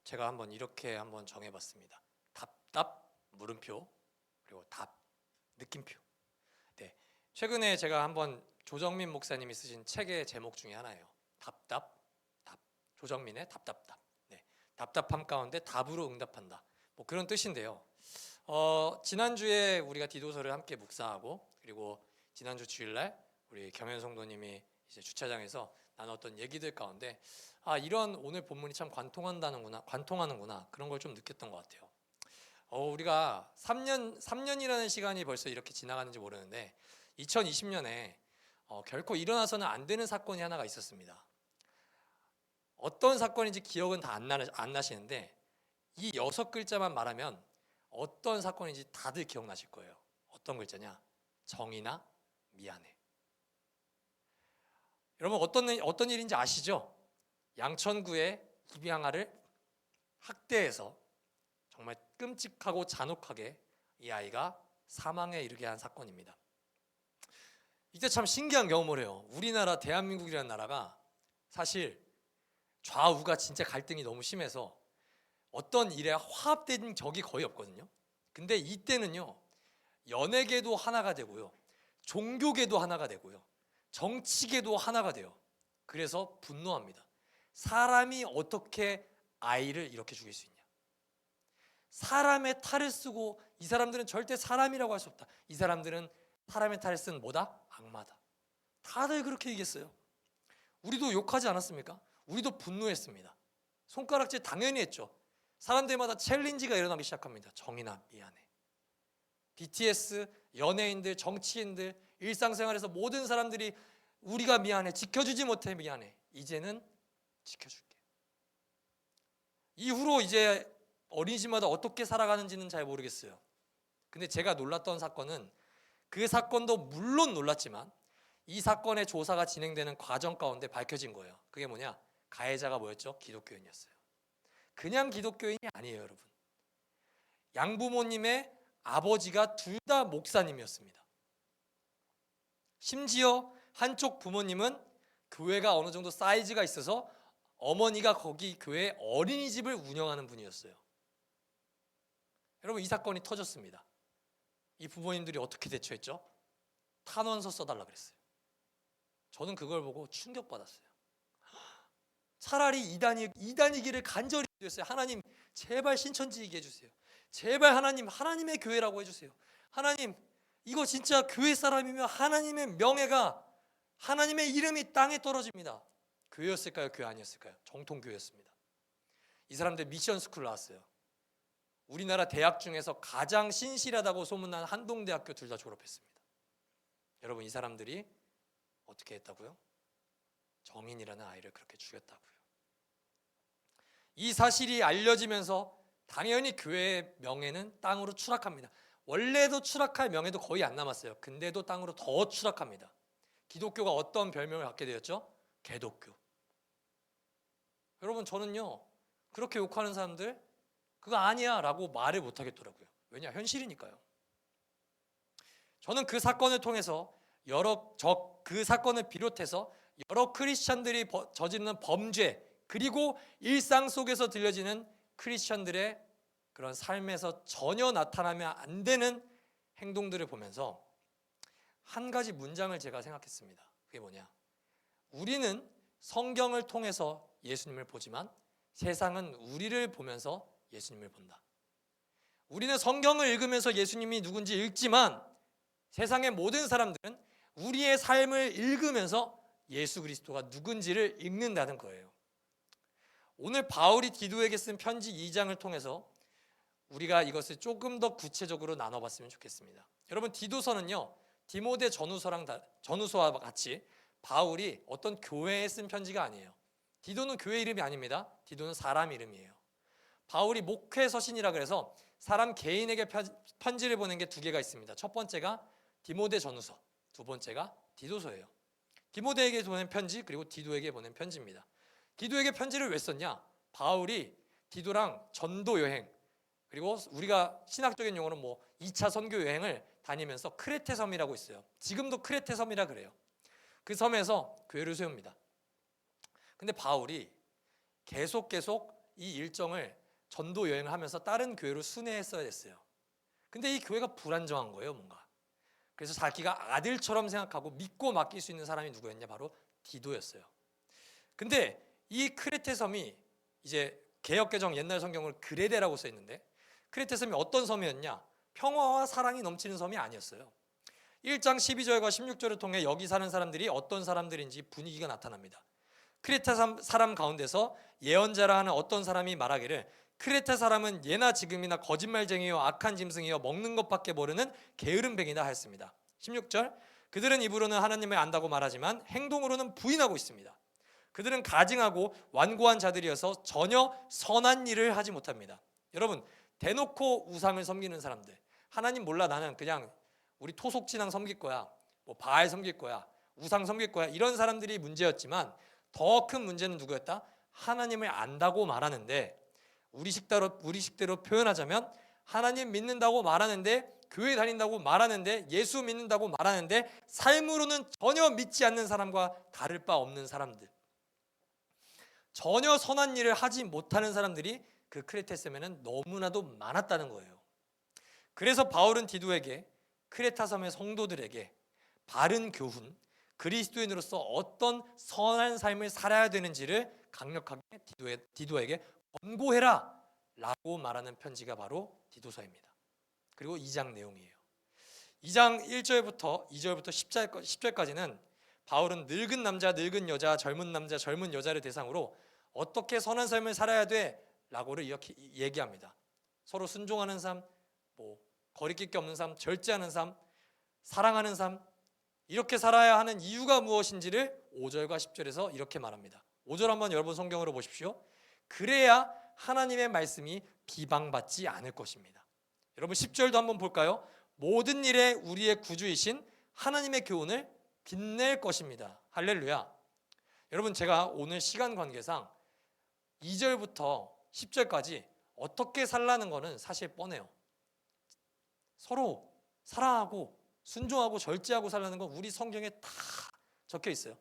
제가 한번 이렇게 한번 정해봤습니다. 답답 물음표 그리고 답 느낌표. 네, 최근에 제가 한번 조정민 목사님이 쓰신 책의 제목 중에 하나예요. 답답 답. 조정민의 답답답. 네, 답답함 가운데 답으로 응답한다. 뭐 그런 뜻인데요. 지난주에 우리가 디도서를 함께 묵상하고 그리고 지난주 주일날 우리 경현 성도님이 이제 주차장에서 나눴던 얘기들 가운데 이런 오늘 본문이 참 관통하는구나 그런 걸 좀 느꼈던 것 같아요. 우리가 3년이라는 시간이 벌써 이렇게 지나가는지 모르는데 2020년에 결코 일어나서는 안 되는 사건이 하나가 있었습니다. 어떤 사건인지 기억은 다 안 나시는데 이 6글자만 말하면 어떤 사건인지 다들 기억나실 거예요. 어떤 글자냐? 정의나 미안해. 여러분 어떤 일인지 아시죠? 양천구의 입양아를 학대해서 정말 끔찍하고 잔혹하게 이 아이가 사망에 이르게 한 사건입니다. 이때 참 신기한 경험을 해요. 우리나라 대한민국이라는 나라가 사실 좌우가 진짜 갈등이 너무 심해서 어떤 일에 화합된 적이 거의 없거든요. 근데 이때는요, 연예계도 하나가 되고요, 종교계도 하나가 되고요, 정치계도 하나가 돼요. 그래서 분노합니다. 사람이 어떻게 아이를 이렇게 죽일 수 있냐? 사람의 탈을 쓰고 이 사람들은 절대 사람이라고 할 수 없다. 이 사람들은 사람의 탈을 쓴 뭐다? 악마다. 다들 그렇게 얘기했어요. 우리도 욕하지 않았습니까? 우리도 분노했습니다. 손가락질 당연히 했죠. 사람들마다 챌린지가 일어나기 시작합니다. 정의나 미안해. BTS, 연예인들, 정치인들, 일상생활에서 모든 사람들이 우리가 미안해, 지켜주지 못해 미안해. 이제는 지켜줄게. 이후로 이제 어린이집마다 어떻게 살아가는지는 잘 모르겠어요. 근데 제가 놀랐던 사건은 그 사건도 물론 놀랐지만 이 사건의 조사가 진행되는 과정 가운데 밝혀진 거예요. 그게 뭐냐? 가해자가 뭐였죠? 기독교인이었어요. 그냥 기독교인이 아니에요, 여러분. 양부모님의 아버지가 둘 다 목사님이었습니다. 심지어 한쪽 부모님은 교회가 어느 정도 사이즈가 있어서 어머니가 거기 교회 어린이집을 운영하는 분이었어요. 여러분, 이 사건이 터졌습니다. 이 부모님들이 어떻게 대처했죠? 탄원서 써달라 그랬어요. 저는 그걸 보고 충격받았어요. 차라리 이단이기를 간절히 기도했어요. 하나님, 제발 신천지이게 해주세요. 제발 하나님의 교회라고 해주세요. 하나님, 이거 진짜 교회 사람이면 하나님의 명예가, 하나님의 이름이 땅에 떨어집니다. 교회였을까요? 교회 아니었을까요? 정통교회였습니다. 이 사람들 미션 스쿨 나왔어요. 우리나라 대학 중에서 가장 신실하다고 소문난 한동대학교 둘 다 졸업했습니다. 여러분, 이 사람들이 어떻게 했다고요? 정인이라는 아이를 그렇게 죽였다고요. 이 사실이 알려지면서 당연히 교회의 명예는 땅으로 추락합니다. 원래도 추락할 명예도 거의 안 남았어요. 근데도 땅으로 더 추락합니다. 기독교가 어떤 별명을 갖게 되었죠? 개독교. 여러분, 저는요, 그렇게 욕하는 사람들 그거 아니야 라고 말을 못 하겠더라고요. 왜냐? 현실이니까요. 저는 그 사건을 통해서 그 사건을 비롯해서 여러 크리스천들이 저지르는 범죄, 그리고 일상 속에서 들려지는 크리스천들의 그런 삶에서 전혀 나타나면 안 되는 행동들을 보면서 한 가지 문장을 제가 생각했습니다. 그게 뭐냐? 우리는 성경을 통해서 예수님을 보지만 세상은 우리를 보면서 예수님을 본다. 우리는 성경을 읽으면서 예수님이 누군지 읽지만 세상의 모든 사람들은 우리의 삶을 읽으면서 예수 그리스도가 누군지를 읽는다는 거예요. 오늘 바울이 디도에게 쓴 편지 2장을 통해서 우리가 이것을 조금 더 구체적으로 나눠봤으면 좋겠습니다. 여러분, 디도서는요, 디모데 전후서와 같이 바울이 어떤 교회에 쓴 편지가 아니에요. 디도는 교회 이름이 아닙니다. 디도는 사람 이름이에요. 바울이 목회 서신이라 그래서 사람 개인에게 편지를 보낸 게 2개가 있습니다. 첫 번째가 디모데 전후서, 두 번째가 디도서예요. 디모데에게 보낸 편지, 그리고 디도에게 보낸 편지입니다. 디도에게 편지를 왜 썼냐? 바울이 디도랑 전도 여행, 그리고 우리가 신학적인 용어로 2차 선교 여행을 다니면서 크레테 섬이라고 있어요. 지금도 크레테 섬이라 그래요. 그 섬에서 교회를 세웁니다. 근데 바울이 계속 이 일정을 전도 여행을 하면서 다른 교회로 순회했어야 됐어요. 근데 이 교회가 불안정한 거예요, 뭔가. 그래서 자기가 아들처럼 생각하고 믿고 맡길 수 있는 사람이 누구였냐? 바로 디도였어요. 근데 이 크레테 섬이 이제 개역개정 옛날 성경을 그레데라고 써 있는데, 크레테 섬이 어떤 섬이었냐? 평화와 사랑이 넘치는 섬이 아니었어요. 1장 12절과 16절을 통해 여기 사는 사람들이 어떤 사람들인지 분위기가 나타납니다. 크레테 사람 가운데서 예언자라 하는 어떤 사람이 말하기를, 크레테 사람은 예나 지금이나 거짓말쟁이요 악한 짐승이요 먹는 것밖에 모르는 게으름뱅이다 하였습니다. 16절, 그들은 입으로는 하나님을 안다고 말하지만 행동으로는 부인하고 있습니다. 그들은 가증하고 완고한 자들이어서 전혀 선한 일을 하지 못합니다. 여러분, 대놓고 우상을 섬기는 사람들, 하나님 몰라, 나는 그냥 우리 토속신앙 섬길 거야, 뭐 바알 섬길 거야, 우상 섬길 거야, 이런 사람들이 문제였지만 더 큰 문제는 누구였다? 하나님을 안다고 말하는데, 우리식대로 표현하자면 하나님 믿는다고 말하는데, 교회 다닌다고 말하는데, 예수 믿는다고 말하는데 삶으로는 전혀 믿지 않는 사람과 다를 바 없는 사람들, 전혀 선한 일을 하지 못하는 사람들이 그 크레테 섬에는 너무나도 많았다는 거예요. 그래서 바울은 디도에게, 크레타 섬의 성도들에게 바른 교훈, 그리스도인으로서 어떤 선한 삶을 살아야 되는지를 강력하게 디도에게 권고해라 라고 말하는 편지가 바로 디도서입니다. 그리고 2장 내용이에요. 2장 1절부터 2절부터 10절까지는 바울은 늙은 남자, 늙은 여자, 젊은 남자, 젊은 여자를 대상으로 어떻게 선한 삶을 살아야 돼 라고를 이렇게 얘기합니다. 서로 순종하는 삶, 거리낄 게 없는 삶, 절제하는 삶, 사랑하는 삶, 이렇게 살아야 하는 이유가 무엇인지를 5절과 10절에서 이렇게 말합니다. 5절 한번 여러분 성경으로 보십시오. 그래야 하나님의 말씀이 비방받지 않을 것입니다. 여러분 10절도 한번 볼까요? 모든 일에 우리의 구주이신 하나님의 교훈을 빛낼 것입니다. 할렐루야. 여러분, 제가 오늘 시간 관계상 2절부터 10절까지 어떻게 살라는 거는 사실 뻔해요. 서로 사랑하고 순종하고 절제하고 살라는 건 우리 성경에 다 적혀 있어요.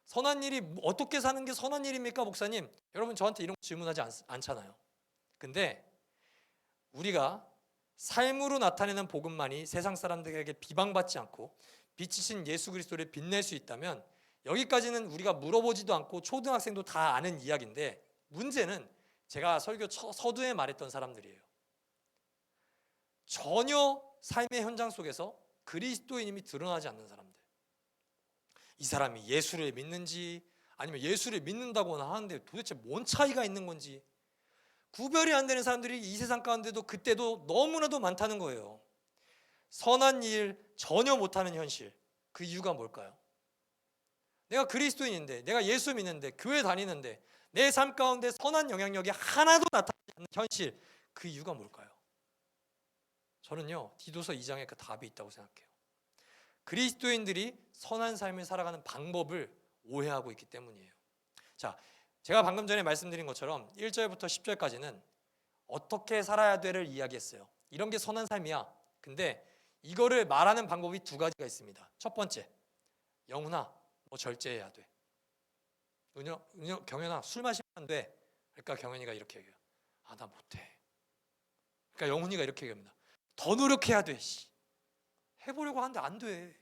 선한 일이 어떻게 사는 게 선한 일입니까, 목사님? 여러분, 저한테 이런 거 질문하지 않잖아요. 근데 우리가 삶으로 나타내는 복음만이 세상 사람들에게 비방받지 않고 빛이신 예수 그리스도를 빛낼 수 있다면, 여기까지는 우리가 물어보지도 않고 초등학생도 다 아는 이야기인데, 문제는 제가 설교 서두에 말했던 사람들이에요. 전혀 삶의 현장 속에서 그리스도인임이 드러나지 않는 사람들. 이 사람이 예수를 믿는지 아니면 예수를 믿는다고나 하는데 도대체 뭔 차이가 있는 건지 구별이 안 되는 사람들이 이 세상 가운데도 그때도 너무나도 많다는 거예요. 선한 일 전혀 못하는 현실, 그 이유가 뭘까요? 내가 그리스도인인데, 내가 예수 믿는데, 교회 다니는데 내 삶 가운데 선한 영향력이 하나도 나타나지 않는 현실, 그 이유가 뭘까요? 저는요, 디도서 2장에 그 답이 있다고 생각해요. 그리스도인들이 선한 삶을 살아가는 방법을 오해하고 있기 때문이에요. 자, 제가 방금 전에 말씀드린 것처럼 1절부터 10절까지는 어떻게 살아야 돼를 이야기했어요. 이런 게 선한 삶이야. 근데 이거를 말하는 방법이 두 가지가 있습니다. 첫 번째, 영훈아, 너 절제해야 돼. 경현아, 술 마시면 안 돼. 그러니까 경현이가 이렇게 얘기해요. 아, 나 못해. 그러니까 영훈이가 이렇게 얘기합니다. 더 노력해야 돼. 해보려고 하는데 안 돼.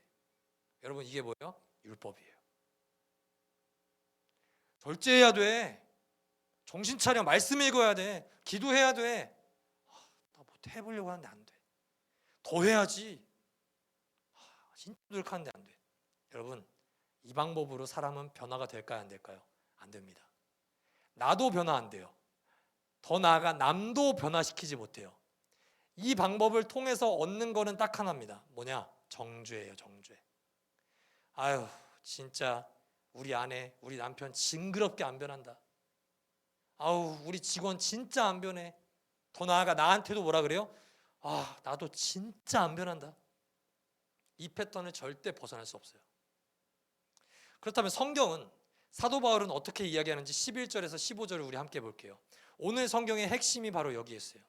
여러분, 이게 뭐예요? 율법이에요. 절제해야 돼. 정신 차려. 말씀 읽어야 돼. 기도해야 돼. 나 못해. 해보려고 하는데 안 돼. 더 해야지. 진짜 노력하는데 안 돼. 여러분, 이 방법으로 사람은 변화가 될까요? 안 될까요? 안 됩니다. 나도 변화 안 돼요. 더 나아가 남도 변화시키지 못해요. 이 방법을 통해서 얻는 거는 딱 하나입니다. 뭐냐? 정죄예요, 정죄. 아유, 진짜 우리 아내, 우리 남편 징그럽게 안 변한다. 아우, 우리 직원 진짜 안 변해. 더 나아가 나한테도 뭐라 그래요? 아, 나도 진짜 안 변한다. 이 패턴을 절대 벗어날 수 없어요. 그렇다면 성경은, 사도 바울은 어떻게 이야기하는지 11절에서 15절을 우리 함께 볼게요. 오늘 성경의 핵심이 바로 여기에 있어요.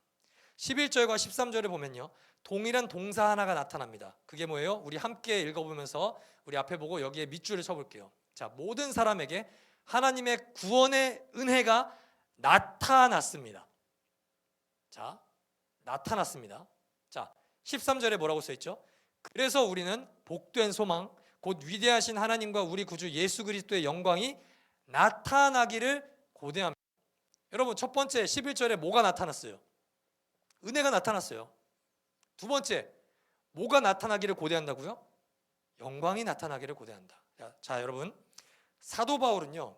11절과 13절을 보면요, 동일한 동사 하나가 나타납니다. 그게 뭐예요? 우리 함께 읽어보면서 우리 앞에 보고 여기에 밑줄을 쳐볼게요. 자, 모든 사람에게 하나님의 구원의 은혜가 나타났습니다. 자, 나타났습니다. 자, 13절에 뭐라고 써 있죠? 그래서 우리는 복된 소망, 곧 위대하신 하나님과 우리 구주 예수 그리스도의 영광이 나타나기를 고대합니다. 여러분, 첫 번째 11절에 뭐가 나타났어요? 은혜가 나타났어요. 두 번째, 뭐가 나타나기를 고대한다고요? 영광이 나타나기를 고대한다. 자, 여러분, 사도 바울은요,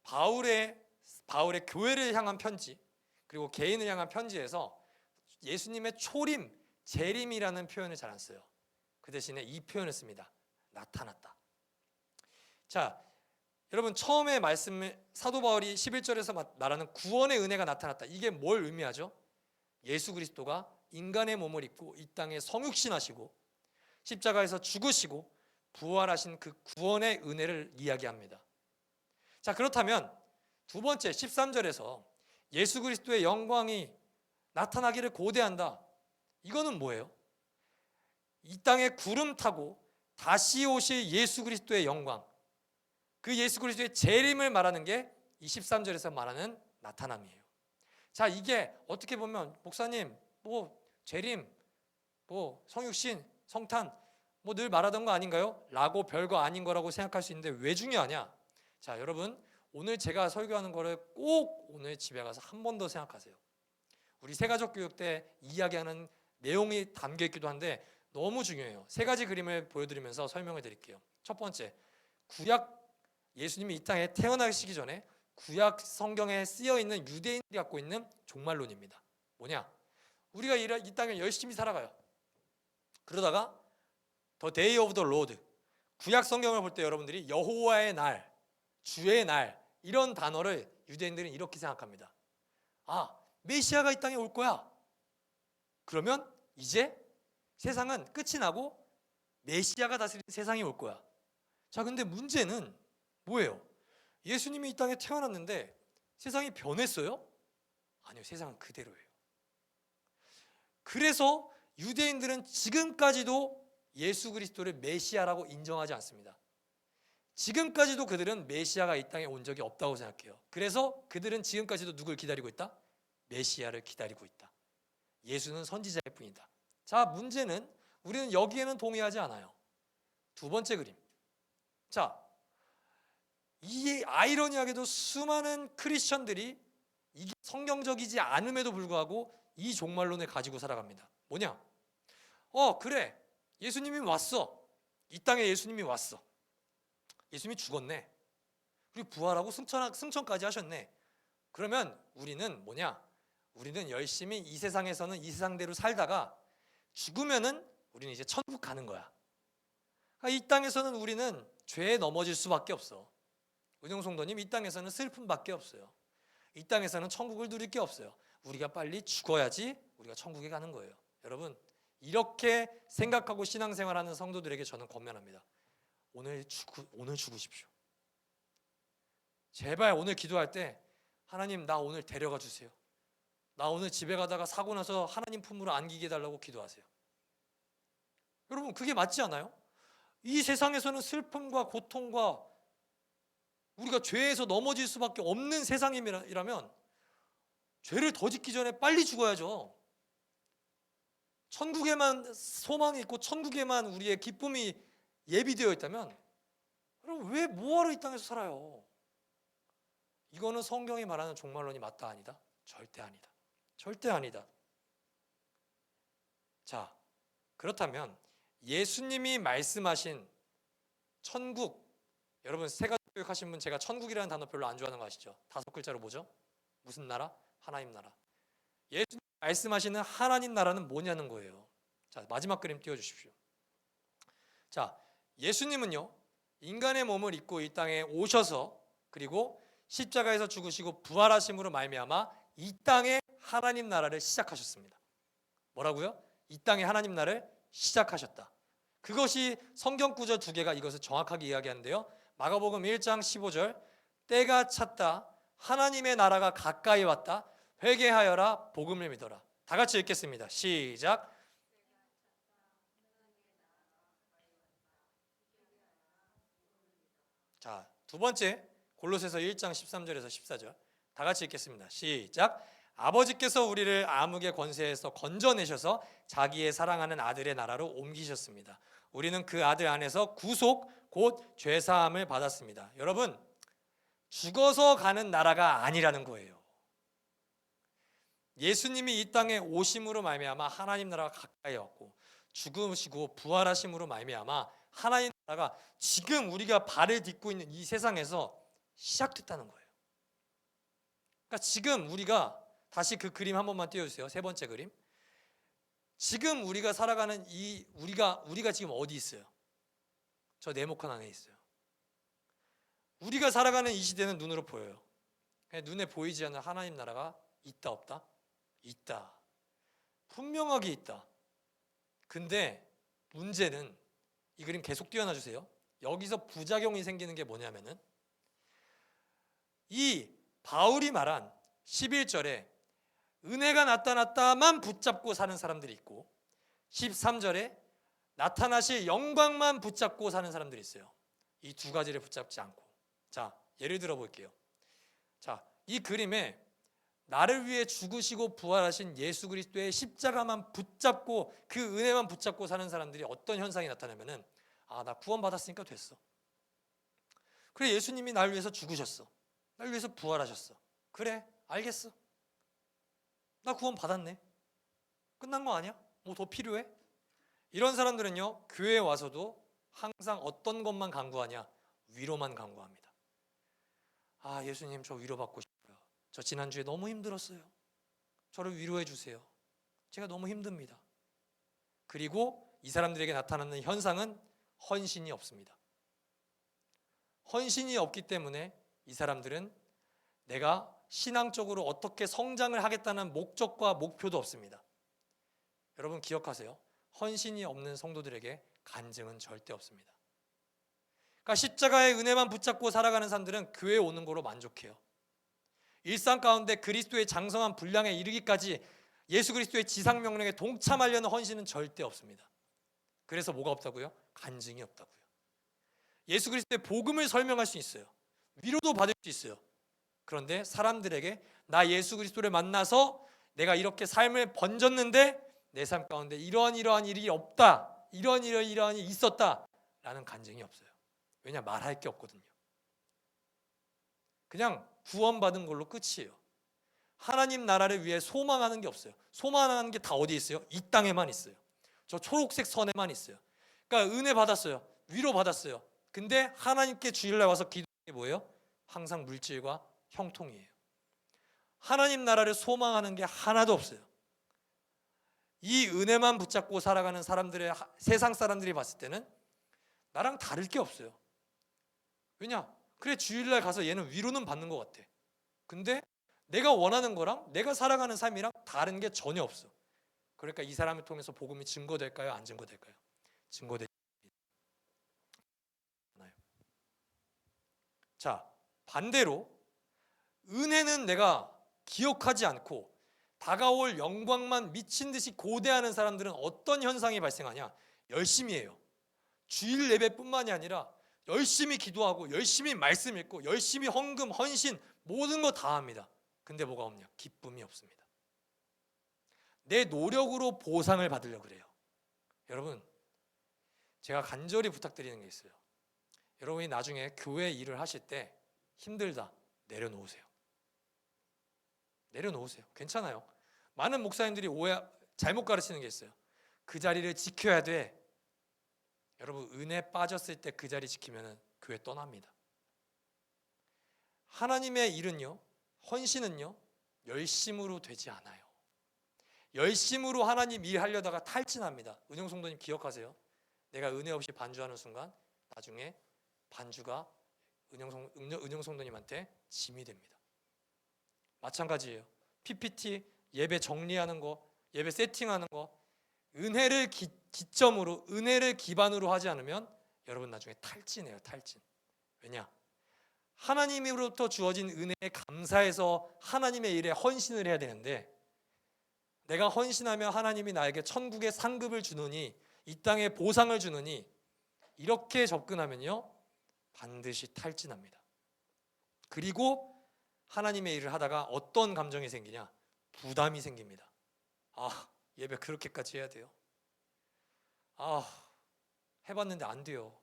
바울의 교회를 향한 편지, 그리고 개인을 향한 편지에서 예수님의 초림, 재림이라는 표현을 잘 안 써요. 그 대신에 이 표현을 씁니다. 나타났다. 자, 여러분, 처음에 말씀을 사도 바울이 11절에서 말하는 구원의 은혜가 나타났다. 이게 뭘 의미하죠? 예수 그리스도가 인간의 몸을 입고 이 땅에 성육신하시고 십자가에서 죽으시고 부활하신 그 구원의 은혜를 이야기합니다. 자, 그렇다면 두 번째 13절에서 예수 그리스도의 영광이 나타나기를 고대한다. 이거는 뭐예요? 이 땅에 구름 타고 다시 오실 예수 그리스도의 영광, 그 예수 그리스도의 재림을 말하는 게 이 13절에서 말하는 나타남이에요. 자, 이게 어떻게 보면 목사님 뭐 재림, 뭐 성육신, 성탄 뭐 늘 말하던 거 아닌가요? 라고 별거 아닌 거라고 생각할 수 있는데 왜 중요하냐? 자, 여러분, 오늘 제가 설교하는 거를 꼭 오늘 집에 가서 한 번 더 생각하세요. 우리 새가족 교육 때 이야기하는 내용이 담겨 있기도 한데 너무 중요해요. 세 가지 그림을 보여드리면서 설명을 드릴게요. 첫 번째, 구약 예수님이 이 땅에 태어나시기 전에 구약 성경에 쓰여 있는 유대인들이 갖고 있는 종말론입니다. 뭐냐? 우리가 이 땅에 열심히 살아가요. 그러다가 The Day of the Lord, 구약 성경을 볼 때 여러분들이 여호와의 날, 주의 날 이런 단어를 유대인들은 이렇게 생각합니다. 아, 메시아가 이 땅에 올 거야. 그러면 이제 세상은 끝이 나고 메시아가 다스리는 세상이 올 거야. 자, 근데 문제는 뭐예요? 예수님이 이 땅에 태어났는데 세상이 변했어요? 아니요, 세상은 그대로예요. 그래서 유대인들은 지금까지도 예수 그리스도를 메시아라고 인정하지 않습니다. 지금까지도 그들은 메시아가 이 땅에 온 적이 없다고 생각해요. 그래서 그들은 지금까지도 누굴 기다리고 있다? 메시아를 기다리고 있다. 예수는 선지자일 뿐이다. 자, 문제는 우리는 여기에는 동의하지 않아요. 두 번째 그림. 자, 이 아이러니하게도 수많은 크리스천들이 이게 성경적이지 않음에도 불구하고 이 종말론을 가지고 살아갑니다. 뭐냐? 그래, 예수님이 왔어. 이 땅에 예수님이 왔어. 예수님이 죽었네. 그리고 부활하고 승천까지 하셨네. 그러면 우리는 뭐냐? 우리는 열심히 이 세상에서는 이 세상대로 살다가 죽으면은 우리는 이제 천국 가는 거야. 이 땅에서는 우리는 죄에 넘어질 수밖에 없어. 은영송도님, 이 땅에서는 슬픔밖에 없어요. 이 땅에서는 천국을 누릴 게 없어요. 우리가 빨리 죽어야지 우리가 천국에 가는 거예요. 여러분, 이렇게 생각하고 신앙생활하는 성도들에게 저는 권면합니다. 오늘 죽으십시오. 제발 오늘 기도할 때 하나님, 나 오늘 데려가 주세요. 나 오늘 집에 가다가 사고 나서 하나님 품으로 안기게 해달라고 기도하세요. 여러분, 그게 맞지 않아요? 이 세상에서는 슬픔과 고통과 우리가 죄에서 넘어질 수밖에 없는 세상이라면 죄를 더 짓기 전에 빨리 죽어야죠. 천국에만 소망이 있고 천국에만 우리의 기쁨이 예비되어 있다면 여러분, 왜 뭐하러 이 땅에서 살아요? 이거는 성경이 말하는 종말론이 맞다 아니다? 절대 아니다. 절대 아니다. 자, 그렇다면 예수님이 말씀하신 천국, 여러분 새가족 교육하신 분 제가 천국이라는 단어 별로 안 좋아하는 거 아시죠? 5글자로 뭐죠? 무슨 나라? 하나님 나라. 예수님 말씀하시는 하나님 나라는 뭐냐는 거예요. 자, 마지막 그림 띄워주십시오. 자, 예수님은요, 인간의 몸을 입고 이 땅에 오셔서 그리고 십자가에서 죽으시고 부활하심으로 말미암아 이 땅에 하나님 나라를 시작하셨습니다. 뭐라고요? 이 땅에 하나님 나라를 시작하셨다. 그것이 성경 구절 두 개가 이것을 정확하게 이야기하는데요. 마가복음 1장 15절, 때가 찼다, 하나님의 나라가 가까이 왔다, 회개하여라, 복음을 믿어라. 다 같이 읽겠습니다. 시작. 자, 두 번째 골로새서 1장 13절에서 14절. 다 같이 읽겠습니다. 시작. 아버지께서 우리를 암흑의 권세에서 건져내셔서 자기의 사랑하는 아들의 나라로 옮기셨습니다. 우리는 그 아들 안에서 구속 곧 죄사함을 받았습니다. 여러분, 죽어서 가는 나라가 아니라는 거예요. 예수님이 이 땅에 오심으로 말미암아 하나님 나라가 가까이 왔고, 죽으시고 부활하심으로 말미암아 하나님 나라가 지금 우리가 발을 딛고 있는 이 세상에서 시작됐다는 거예요. 그러니까 지금 우리가, 다시 그 그림 한 번만 띄워주세요. 세 번째 그림. 지금 우리가 살아가는 우리가 지금 어디 있어요? 저 네모칸 안에 있어요. 우리가 살아가는 이 시대는 눈으로 보여요. 그냥 눈에 보이지 않는 하나님 나라가 있다 없다? 있다. 분명하게 있다. 근데 문제는, 이 그림 계속 띄워놔 주세요. 여기서 부작용이 생기는 게 뭐냐면은, 이 바울이 말한 11절에 은혜가 나타났다만 붙잡고 사는 사람들이 있고, 13절에 나타나실 영광만 붙잡고 사는 사람들이 있어요. 이 두 가지를 붙잡지 않고. 자, 예를 들어 볼게요. 자, 이 그림에 나를 위해 죽으시고 부활하신 예수 그리스도의 십자가만 붙잡고, 그 은혜만 붙잡고 사는 사람들이 어떤 현상이 나타나면은, 아, 나 구원 받았으니까 됐어. 그래, 예수님이 나를 위해서 죽으셨어. 나를 위해서 부활하셨어. 그래, 알겠어. 나 구원 받았네. 끝난 거 아니야? 뭐 더 필요해? 이런 사람들은요, 교회에 와서도 항상 어떤 것만 간구하냐? 위로만 간구합니다. 아, 예수님, 저 위로받고 싶어요. 저 지난주에 너무 힘들었어요. 저를 위로해 주세요. 제가 너무 힘듭니다. 그리고 이 사람들에게 나타나는 현상은 헌신이 없습니다. 헌신이 없기 때문에 이 사람들은 내가 신앙적으로 어떻게 성장을 하겠다는 목적과 목표도 없습니다. 여러분 기억하세요. 헌신이 없는 성도들에게 간증은 절대 없습니다. 그러니까 십자가의 은혜만 붙잡고 살아가는 사람들은 교회에 오는 거로 만족해요. 일상 가운데 그리스도의 장성한 분량에 이르기까지 예수 그리스도의 지상명령에 동참하려는 헌신은 절대 없습니다. 그래서 뭐가 없다고요? 간증이 없다고요. 예수 그리스도의 복음을 설명할 수 있어요. 위로도 받을 수 있어요. 그런데 사람들에게 나 예수 그리스도를 만나서 내가 이렇게 삶을 번졌는데 내 삶 가운데 이러한 일이 없다, 이러한 일이 있었다 라는 간증이 없어요. 왜냐? 말할 게 없거든요. 그냥 구원받은 걸로 끝이에요. 하나님 나라를 위해 소망하는 게 없어요. 소망하는 게 다 어디 있어요? 이 땅에만 있어요. 저 초록색 선에만 있어요. 그러니까 은혜 받았어요. 위로 받았어요. 근데 하나님께 주일날 와서 기도하는 게 뭐예요? 항상 물질과 형통이에요. 하나님 나라를 소망하는 게 하나도 없어요. 이 은혜만 붙잡고 살아가는 사람들의, 세상 사람들이 봤을 때는 나랑 다를 게 없어요. 왜냐? 그래, 주일날 가서 얘는 위로는 받는 것 같아. 근데 내가 원하는 거랑 내가 살아가는 삶이랑 다른 게 전혀 없어. 그러니까 이 사람을 통해서 복음이 증거될까요? 안 증거될까요? 증거되지 않아요. 자, 반대로 은혜는 내가 기억하지 않고 다가올 영광만 미친 듯이 고대하는 사람들은 어떤 현상이 발생하냐? 열심히 해요. 주일 예배뿐만이 아니라 열심히 기도하고 열심히 말씀 읽고 열심히 헌금, 헌신 모든 거 다 합니다. 근데 뭐가 없냐? 기쁨이 없습니다. 내 노력으로 보상을 받으려고 그래요. 여러분, 제가 간절히 부탁드리는 게 있어요. 여러분이 나중에 교회 일을 하실 때 힘들다, 내려놓으세요. 내려놓으세요. 괜찮아요. 많은 목사님들이 잘못 가르치는 게 있어요. 그 자리를 지켜야 돼. 여러분, 은혜 빠졌을 때 그 자리 지키면 교회 떠납니다. 하나님의 일은요, 헌신은요, 열심으로 되지 않아요. 열심으로 하나님 일 하려다가 탈진합니다. 은영 성도님 기억하세요? 내가 은혜 없이 반주하는 순간 나중에 반주가 은영 성도님한테 짐이 됩니다. 마찬가지예요. PPT 예배 정리하는 거, 예배 세팅하는 거, 은혜를 기점으로, 은혜를 기반으로 하지 않으면 여러분 나중에 탈진해요. 탈진. 왜냐? 하나님으로부터 주어진 은혜에 감사해서 하나님의 일에 헌신을 해야 되는데, 내가 헌신하면 하나님이 나에게 천국의 상급을 주느니, 이 땅에 보상을 주느니, 이렇게 접근하면요 반드시 탈진합니다. 그리고 하나님의 일을 하다가 어떤 감정이 생기냐? 부담이 생깁니다. 아, 예배 그렇게까지 해야 돼요? 아, 해봤는데 안 돼요.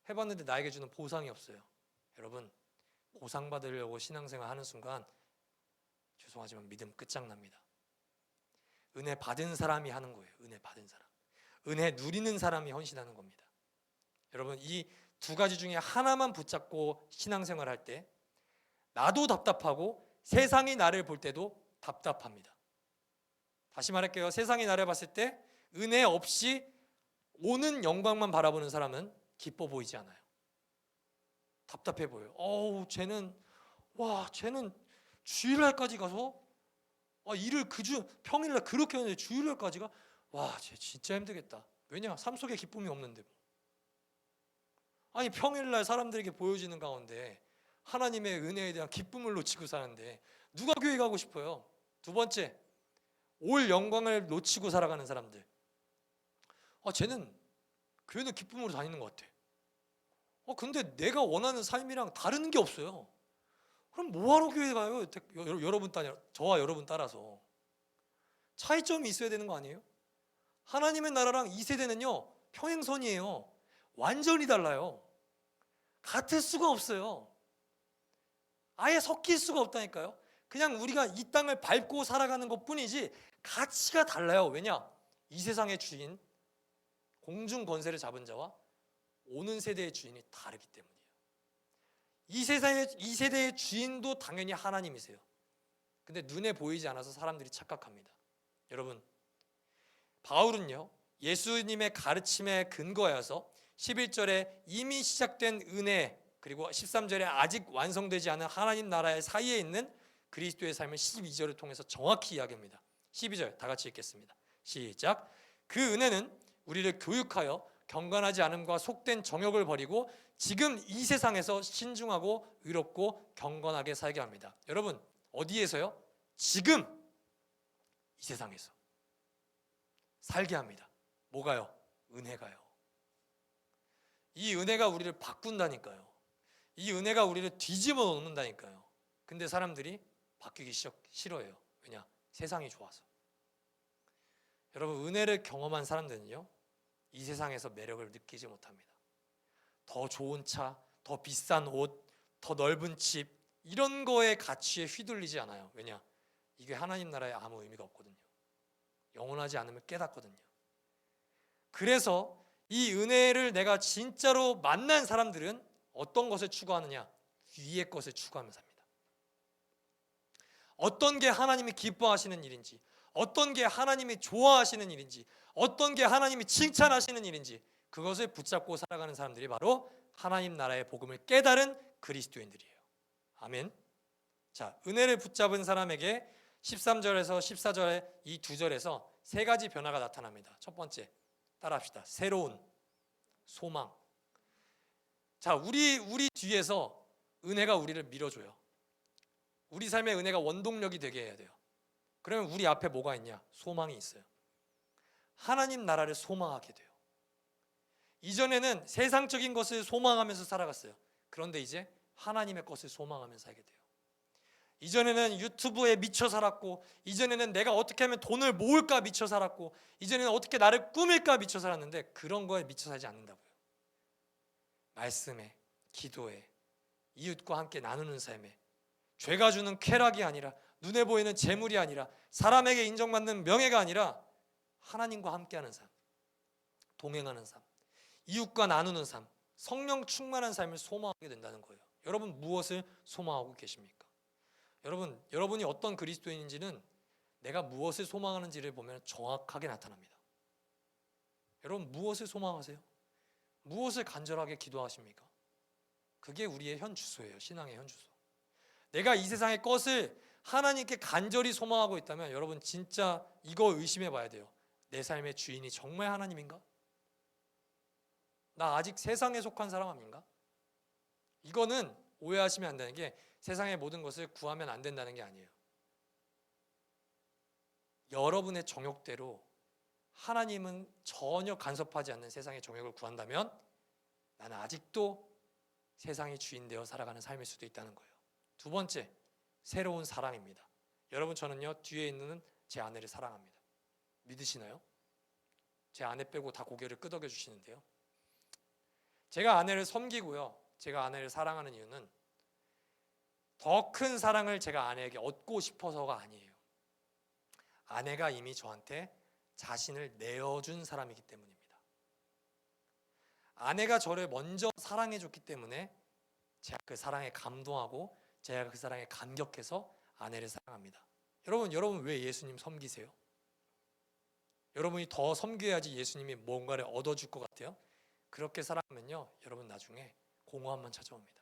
해봤는데 나에게 주는 보상이 없어요. 여러분, 보상받으려고 신앙생활 하는 순간 죄송하지만 믿음 끝장납니다. 은혜 받은 사람이 하는 거예요. 은혜 받은 사람. 은혜 누리는 사람이 헌신하는 겁니다. 여러분, 이 두 가지 중에 하나만 붙잡고 신앙생활 할 때 나도 답답하고 세상이 나를 볼 때도 답답합니다. 다시 말할게요. 세상이 나를 봤을 때 은혜 없이 오는 영광만 바라보는 사람은 기뻐 보이지 않아요. 답답해 보여요. 쟤는 주일날까지 가서 일을 평일날 그렇게 하는데 주일날까지 가? 쟤 진짜 힘들겠다. 왜냐? 삶 속에 기쁨이 없는데. 아니, 평일날 사람들에게 보여지는 가운데 하나님의 은혜에 대한 기쁨을 놓치고 사는데 누가 교회 가고 싶어요? 두 번째, 올 영광을 놓치고 살아가는 사람들. 쟤는 교회는 기쁨으로 다니는 것 같아. 근데 내가 원하는 삶이랑 다른 게 없어요. 그럼 뭐하러 교회 가요? 저와 여러분 따라서 차이점이 있어야 되는 거 아니에요? 하나님의 나라랑 이 세대는요, 평행선이에요. 완전히 달라요. 같을 수가 없어요. 아예 섞일 수가 없다니까요. 그냥 우리가 이 땅을 밟고 살아가는 것 뿐이지 가치가 달라요. 왜냐? 이 세상의 주인, 공중 권세를 잡은 자와 오는 세대의 주인이 다르기 때문이에요. 이 세대의 주인도 당연히 하나님이세요. 근데 눈에 보이지 않아서 사람들이 착각합니다. 여러분, 바울은요, 예수님의 가르침에 근거하여서 11절에 이미 시작된 은혜, 그리고 13절에 아직 완성되지 않은 하나님 나라의 사이에 있는 그리스도의 삶을 12절을 통해서 정확히 이야기합니다. 12절 다 같이 읽겠습니다. 시작. 그 은혜는 우리를 교육하여 경건하지 않음과 속된 정욕을 버리고 지금 이 세상에서 신중하고 의롭고 경건하게 살게 합니다. 여러분, 어디에서요? 지금 이 세상에서 살게 합니다. 뭐가요? 은혜가요. 이 은혜가 우리를 바꾼다니까요. 이 은혜가 우리를 뒤집어 놓는다니까요. 근데 사람들이 바뀌기 싫어해요. 왜냐? 세상이 좋아서. 여러분, 은혜를 경험한 사람들은요, 이 세상에서 매력을 느끼지 못합니다. 더 좋은 차, 더 비싼 옷, 더 넓은 집, 이런 거의 가치에 휘둘리지 않아요. 왜냐? 이게 하나님 나라에 아무 의미가 없거든요. 영원하지 않음을 깨닫거든요. 그래서 이 은혜를 내가 진짜로 만난 사람들은 어떤 것을 추구하느냐? 위의 것을 추구하며 삽니다. 어떤 게 하나님이 기뻐하시는 일인지, 어떤 게 하나님이 좋아하시는 일인지, 어떤 게 하나님이 칭찬하시는 일인지 그것을 붙잡고 살아가는 사람들이 바로 하나님 나라의 복음을 깨달은 그리스도인들이에요. 아멘. 자, 은혜를 붙잡은 사람에게 13절에서 14절의 이 두 절에서 세 가지 변화가 나타납니다. 첫 번째, 따라합시다. 새로운 소망. 자, 우리 뒤에서 은혜가 우리를 밀어줘요. 우리 삶의 은혜가 원동력이 되게 해야 돼요. 그러면 우리 앞에 뭐가 있냐? 소망이 있어요. 하나님 나라를 소망하게 돼요. 이전에는 세상적인 것을 소망하면서 살아갔어요. 그런데 이제 하나님의 것을 소망하면서 살게 돼요. 이전에는 유튜브에 미쳐 살았고, 이전에는 내가 어떻게 하면 돈을 모을까 미쳐 살았고, 이전에는 어떻게 나를 꾸밀까 미쳐 살았는데 그런 거에 미쳐 살지 않는다고요. 말씀에, 기도에, 이웃과 함께 나누는 삶에, 죄가 주는 쾌락이 아니라, 눈에 보이는 재물이 아니라, 사람에게 인정받는 명예가 아니라 하나님과 함께하는 삶, 동행하는 삶, 이웃과 나누는 삶, 성령 충만한 삶을 소망하게 된다는 거예요. 여러분, 무엇을 소망하고 계십니까? 여러분이 어떤 그리스도인인지는 내가 무엇을 소망하는지를 보면 정확하게 나타납니다. 여러분, 무엇을 소망하세요? 무엇을 간절하게 기도하십니까? 그게 우리의 현 주소예요. 신앙의 현 주소. 내가 이 세상의 것을 하나님께 간절히 소망하고 있다면 여러분 진짜 이거 의심해 봐야 돼요. 내 삶의 주인이 정말 하나님인가? 나 아직 세상에 속한 사람 아닌가? 이거는 오해하시면 안 되는 게 세상의 모든 것을 구하면 안 된다는 게 아니에요. 여러분의 정욕대로 하나님은 전혀 간섭하지 않는 세상의 정욕을 구한다면 나는 아직도 세상의 주인 되어 살아가는 삶일 수도 있다는 거예요. 두 번째, 새로운 사랑입니다. 여러분, 저는요 뒤에 있는 제 아내를 사랑합니다. 믿으시나요? 제 아내 빼고 다 고개를 끄덕여 주시는데요. 제가 아내를 섬기고요, 제가 아내를 사랑하는 이유는 더 큰 사랑을 제가 아내에게 얻고 싶어서가 아니에요. 아내가 이미 저한테 자신을 내어준 사람이기 때문입니다. 아내가 저를 먼저 사랑해 줬기 때문에 제가 그 사랑에 감동하고 제가 그 사랑에 감격해서 아내를 사랑합니다. 여러분 왜 예수님 섬기세요? 여러분이 더 섬겨야지 예수님이 뭔가를 얻어줄 것 같아요? 그렇게 사랑하면요, 여러분 나중에 공허함만 찾아옵니다.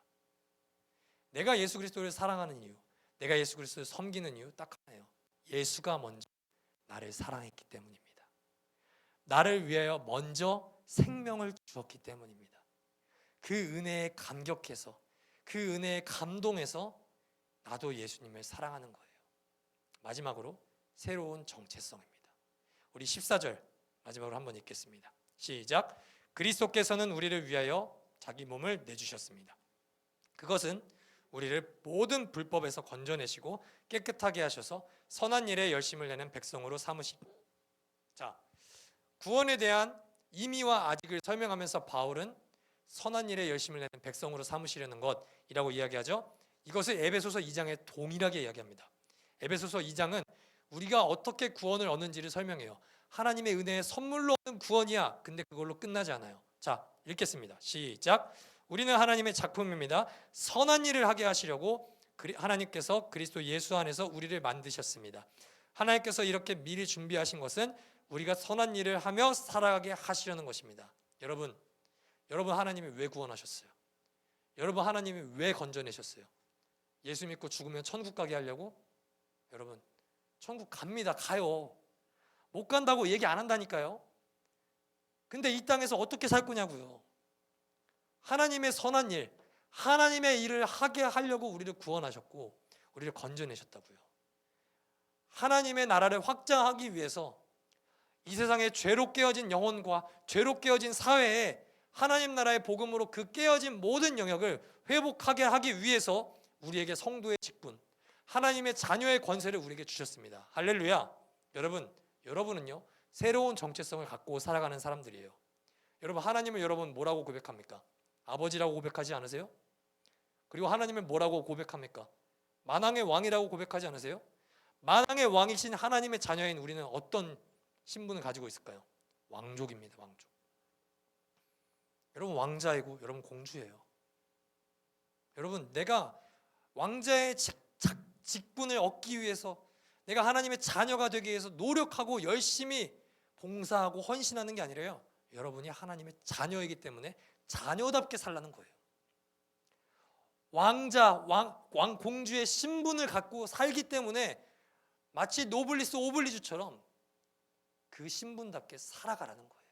내가 예수 그리스도를 사랑하는 이유, 내가 예수 그리스도를 섬기는 이유 딱 하나예요. 예수가 먼저 나를 사랑했기 때문입니다. 나를 위하여 먼저 생명을 주었기 때문입니다. 그 은혜에 감격해서, 그 은혜에 감동해서 나도 예수님을 사랑하는 거예요. 마지막으로 새로운 정체성입니다. 우리 14절 마지막으로 한번 읽겠습니다. 시작. 그리스도께서는 우리를 위하여 자기 몸을 내주셨습니다. 그것은 우리를 모든 불법에서 건져내시고 깨끗하게 하셔서 선한 일에 열심을 내는 백성으로 삼으시고. 자, 구원에 대한 임의와 아직을 설명하면서 바울은 선한 일에 열심을 내는 백성으로 삼으시려는 것이라고 이야기하죠. 이것을 에베소서 2장에 동일하게 이야기합니다. 에베소서 2장은 우리가 어떻게 구원을 얻는지를 설명해요. 하나님의 은혜의 선물로 얻는 구원이야. 근데 그걸로 끝나지 않아요. 자, 읽겠습니다. 시작. 우리는 하나님의 작품입니다. 선한 일을 하게 하시려고 하나님께서 그리스도 예수 안에서 우리를 만드셨습니다. 하나님께서 이렇게 미리 준비하신 것은 우리가 선한 일을 하며 살아가게 하시려는 것입니다. 여러분 하나님이 왜 구원하셨어요? 여러분 하나님이 왜 건져내셨어요? 예수 믿고 죽으면 천국 가게 하려고? 여러분, 천국 갑니다. 가요. 못 간다고 얘기 안 한다니까요. 근데 이 땅에서 어떻게 살 거냐고요. 하나님의 선한 일, 하나님의 일을 하게 하려고 우리를 구원하셨고 우리를 건져내셨다고요. 하나님의 나라를 확장하기 위해서 이 세상에 죄로 깨어진 영혼과 죄로 깨어진 사회에 하나님 나라의 복음으로 그 깨어진 모든 영역을 회복하게 하기 위해서 우리에게 성도의 직분, 하나님의 자녀의 권세를 우리에게 주셨습니다. 할렐루야. 여러분은요 새로운 정체성을 갖고 살아가는 사람들이에요. 여러분, 하나님을 여러분 뭐라고 고백합니까? 아버지라고 고백하지 않으세요? 그리고 하나님을 뭐라고 고백합니까? 만왕의 왕이라고 고백하지 않으세요? 만왕의 왕이신 하나님의 자녀인 우리는 어떤 신분을 가지고 있을까요? 왕족입니다. 왕족. 여러분 왕자이고 여러분 공주예요. 여러분, 내가 왕자의 직분을 얻기 위해서, 내가 하나님의 자녀가 되기 위해서 노력하고 열심히 봉사하고 헌신하는 게 아니라요, 여러분이 하나님의 자녀이기 때문에 자녀답게 살라는 거예요. 왕자, 왕 공주의 신분을 갖고 살기 때문에 마치 노블리스 오블리주처럼 그 신분답게 살아가라는 거예요.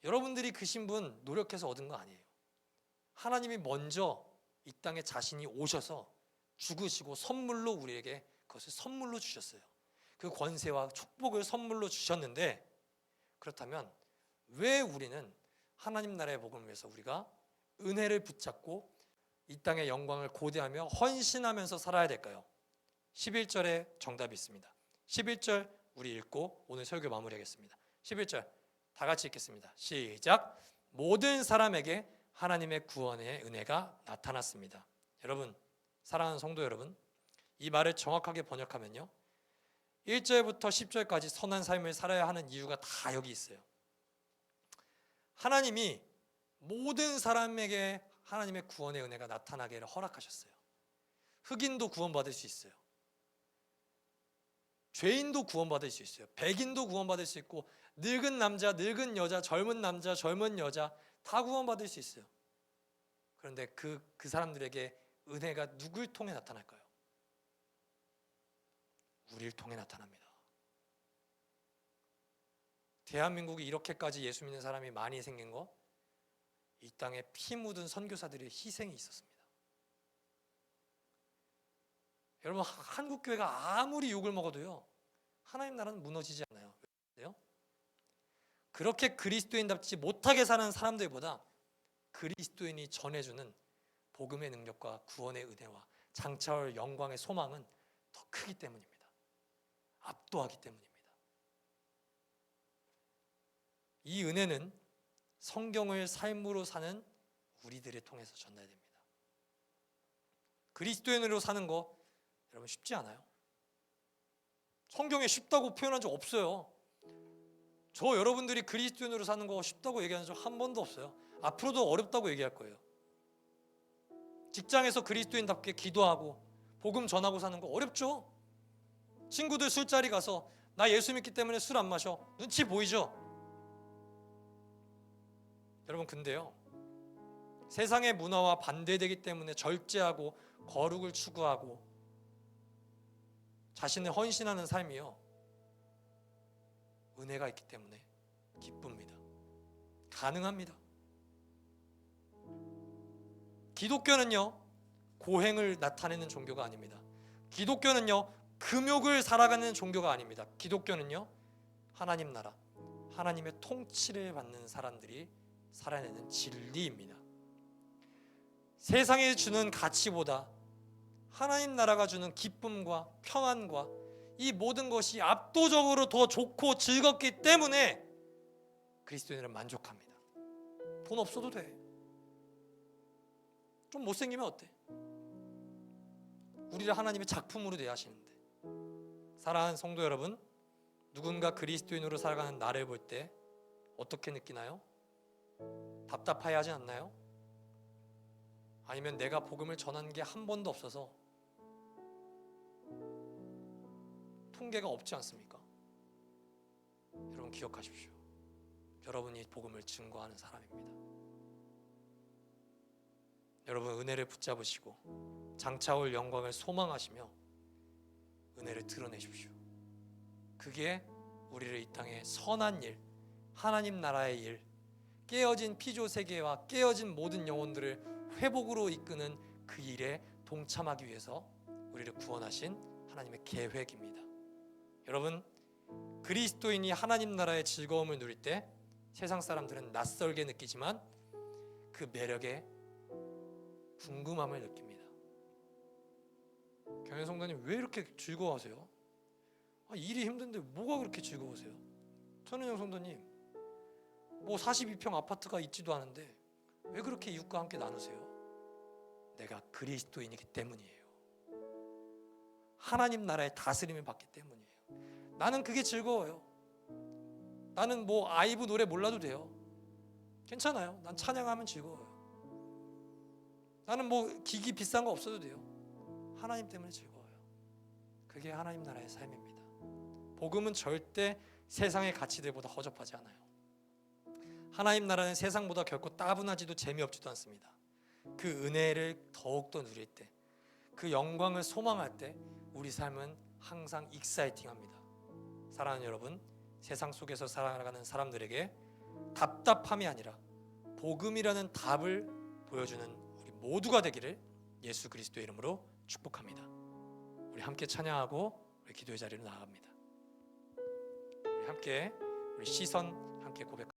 여러분들이 그 신분 노력해서 얻은 거 아니에요. 하나님이 먼저 이 땅에 자신이 오셔서 죽으시고 선물로 우리에게 그것을 선물로 주셨어요. 그 권세와 축복을 선물로 주셨는데, 그렇다면 왜 우리는 하나님 나라의 복음을 위해서 우리가 은혜를 붙잡고 이 땅의 영광을 고대하며 헌신하면서 살아야 될까요? 11절에 정답이 있습니다. 11절 우리 읽고 오늘 설교 마무리하겠습니다. 11절 다 같이 읽겠습니다. 시작. 모든 사람에게 하나님의 구원의 은혜가 나타났습니다. 여러분, 사랑하는 성도 여러분, 이 말을 정확하게 번역하면요, 1절부터 10절까지 선한 삶을 살아야 하는 이유가 다 여기 있어요. 하나님이 모든 사람에게 하나님의 구원의 은혜가 나타나기를 허락하셨어요. 흑인도 구원받을 수 있어요. 죄인도 구원받을 수 있어요. 백인도 구원받을 수 있고, 늙은 남자, 늙은 여자, 젊은 남자, 젊은 여자 다 구원받을 수 있어요. 그런데 그 사람들에게 은혜가 누굴 통해 나타날까요? 우리를 통해 나타납니다. 대한민국이 이렇게까지 예수 믿는 사람이 많이 생긴 거, 이 땅에 피 묻은 선교사들의 희생이 있었습니다. 여러분, 한국 교회가 아무리 욕을 먹어도요, 하나님 나라는 무너지지 않아요. 왜요? 그렇게 그리스도인답지 못하게 사는 사람들보다 그리스도인이 전해주는 복음의 능력과 구원의 은혜와 장차올 영광의 소망은 더 크기 때문입니다. 압도하기 때문입니다. 이 은혜는 성경을 삶으로 사는 우리들을 통해서 전달됩니다. 그리스도인으로 사는 거 여러분 쉽지 않아요. 성경에 쉽다고 표현한 적 없어요. 저 여러분들이 그리스도인으로 사는 거 쉽다고 얘기한 적 한 번도 없어요. 앞으로도 어렵다고 얘기할 거예요. 직장에서 그리스도인답게 기도하고 복음 전하고 사는 거 어렵죠? 친구들 술자리 가서 나 예수 믿기 때문에 술 안 마셔. 눈치 보이죠? 여러분 근데요, 세상의 문화와 반대되기 때문에 절제하고 거룩을 추구하고 자신을 헌신하는 삶이요, 은혜가 있기 때문에 기쁩니다. 가능합니다. 기독교는요, 고행을 나타내는 종교가 아닙니다. 기독교는요, 금욕을 살아가는 종교가 아닙니다. 기독교는요, 하나님 나라, 하나님의 통치를 받는 사람들이 살아내는 진리입니다. 세상이 주는 가치보다 하나님 나라가 주는 기쁨과 평안과 이 모든 것이 압도적으로 더 좋고 즐겁기 때문에 그리스도인은 만족합니다. 돈 없어도 돼. 좀 못생기면 어때? 우리를 하나님의 작품으로 대하시는데. 사랑하는 성도 여러분, 누군가 그리스도인으로 살아가는 나를 볼 때 어떻게 느끼나요? 답답해하지 않나요? 아니면 내가 복음을 전한 게 한 번도 없어서 통계가 없지 않습니까? 여러분 기억하십시오. 여러분이 복음을 증거하는 사람입니다. 여러분 은혜를 붙잡으시고 장차올 영광을 소망하시며 은혜를 드러내십시오. 그게 우리를 이 땅에 선한 일, 하나님 나라의 일, 깨어진 피조 세계와 깨어진 모든 영혼들을 회복으로 이끄는 그 일에 동참하기 위해서 우리를 구원하신 하나님의 계획입니다. 여러분, 그리스도인이 하나님 나라의 즐거움을 누릴 때 세상 사람들은 낯설게 느끼지만 그 매력에 궁금함을 느낍니다. 경현 성도님 왜 이렇게 즐거워하세요? 일이 힘든데 뭐가 그렇게 즐거우세요? 천은영 성도님 뭐 42평 아파트가 있지도 않은데 왜 그렇게 이웃과 함께 나누세요? 내가 그리스도인이기 때문이에요. 하나님 나라의 다스림을 받기 때문이에요. 나는 그게 즐거워요. 나는 뭐 아이브 노래 몰라도 돼요. 괜찮아요. 난 찬양하면 즐거워요. 나는 뭐 기기 비싼 거 없어도 돼요. 하나님 때문에 즐거워요. 그게 하나님 나라의 삶입니다. 복음은 절대 세상의 가치들보다 허접하지 않아요. 하나님 나라는 세상보다 결코 따분하지도 재미없지도 않습니다. 그 은혜를 더욱더 누릴 때, 그 영광을 소망할 때 우리 삶은 항상 익사이팅합니다. 사랑하는 여러분, 세상 속에서 살아가는 사람들에게 답답함이 아니라 복음이라는 답을 보여주는 우리 모두가 되기를 예수 그리스도의 이름으로 축복합니다. 우리 함께 찬양하고 우리 기도의 자리로 나아갑니다. 우리 함께 우리 시선 함께 고백합니다.